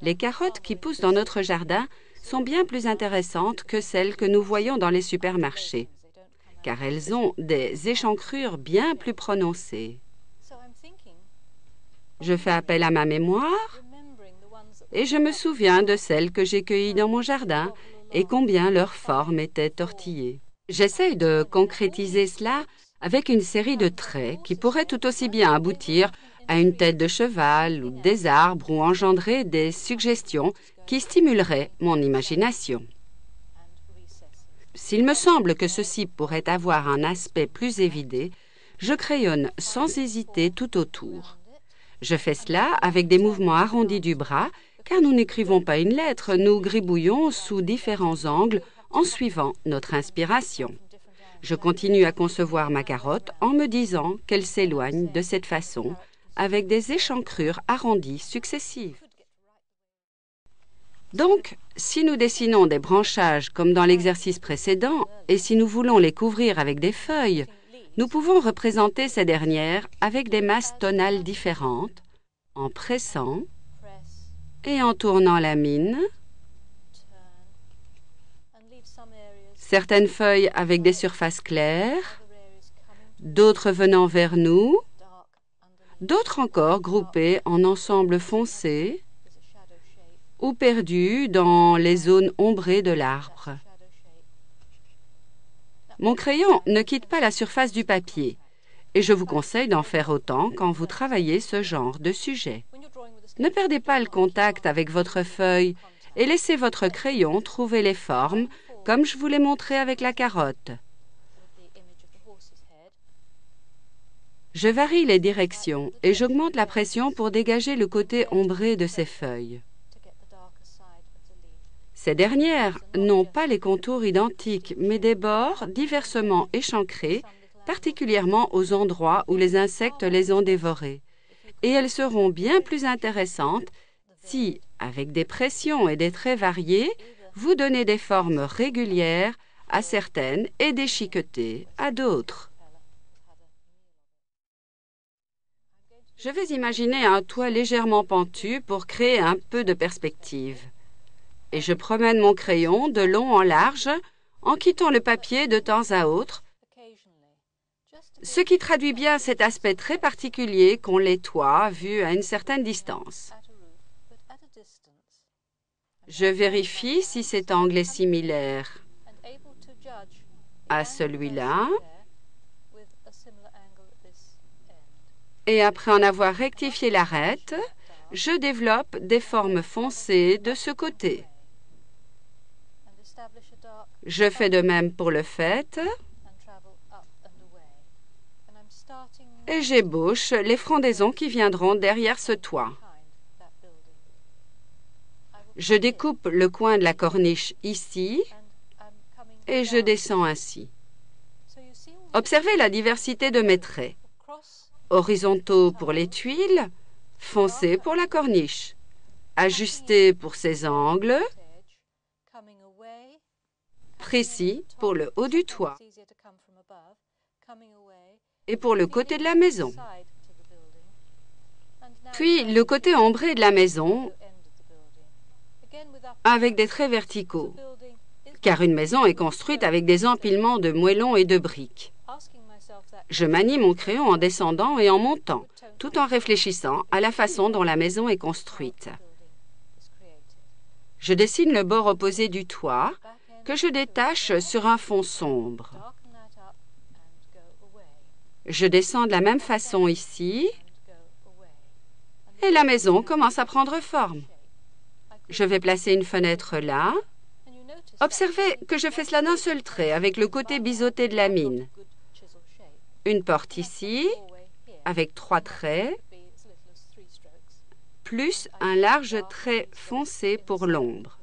Les carottes qui poussent dans notre jardin sont bien plus intéressantes que celles que nous voyons dans les supermarchés, car elles ont des échancrures bien plus prononcées. Je fais appel à ma mémoire et je me souviens de celles que j'ai cueillies dans mon jardin et combien leur forme était tortillée. J'essaye de concrétiser cela avec une série de traits qui pourraient tout aussi bien aboutir à une tête de cheval ou des arbres ou engendrer des suggestions qui stimuleraient mon imagination. S'il me semble que ceci pourrait avoir un aspect plus évidé, je crayonne sans hésiter tout autour. Je fais cela avec des mouvements arrondis du bras, car nous n'écrivons pas une lettre, nous gribouillons sous différents angles en suivant notre inspiration. Je continue à concevoir ma carotte en me disant qu'elle s'éloigne de cette façon, avec des échancrures arrondies successives. Donc, si nous dessinons des branchages comme dans l'exercice précédent, et si nous voulons les couvrir avec des feuilles, nous pouvons représenter ces dernières avec des masses tonales différentes, en pressant et en tournant la mine, certaines feuilles avec des surfaces claires, d'autres venant vers nous, d'autres encore groupées en ensembles foncés ou perdues dans les zones ombrées de l'arbre. Mon crayon ne quitte pas la surface du papier et je vous conseille d'en faire autant quand vous travaillez ce genre de sujet. Ne perdez pas le contact avec votre feuille et laissez votre crayon trouver les formes comme je vous l'ai montré avec la carotte. Je varie les directions et j'augmente la pression pour dégager le côté ombré de ces feuilles. Ces dernières n'ont pas les contours identiques, mais des bords diversement échancrés, particulièrement aux endroits où les insectes les ont dévorées. Et elles seront bien plus intéressantes si, avec des pressions et des traits variés, vous donnez des formes régulières à certaines et déchiquetées à d'autres. Je vais imaginer un toit légèrement pentu pour créer un peu de perspective. Et je promène mon crayon de long en large en quittant le papier de temps à autre, ce qui traduit bien cet aspect très particulier qu'ont les toits vus à une certaine distance. Je vérifie si cet angle est similaire à celui-là. Et après en avoir rectifié l'arête, je développe des formes foncées de ce côté. Je fais de même pour le faîte et j'ébauche les frondaisons qui viendront derrière ce toit. Je découpe le coin de la corniche ici et je descends ainsi. Observez la diversité de mes traits. Horizontaux pour les tuiles, foncés pour la corniche, ajustés pour ses angles, précis pour le haut du toit et pour le côté de la maison. Puis le côté ombré de la maison avec des traits verticaux, car une maison est construite avec des empilements de moellons et de briques. Je manie mon crayon en descendant et en montant, tout en réfléchissant à la façon dont la maison est construite. Je dessine le bord opposé du toit, que je détache sur un fond sombre. Je descends de la même façon ici, et la maison commence à prendre forme. Je vais placer une fenêtre là. Observez que je fais cela d'un seul trait, avec le côté biseauté de la mine. Une porte ici, avec 3 traits, plus un large trait foncé pour l'ombre.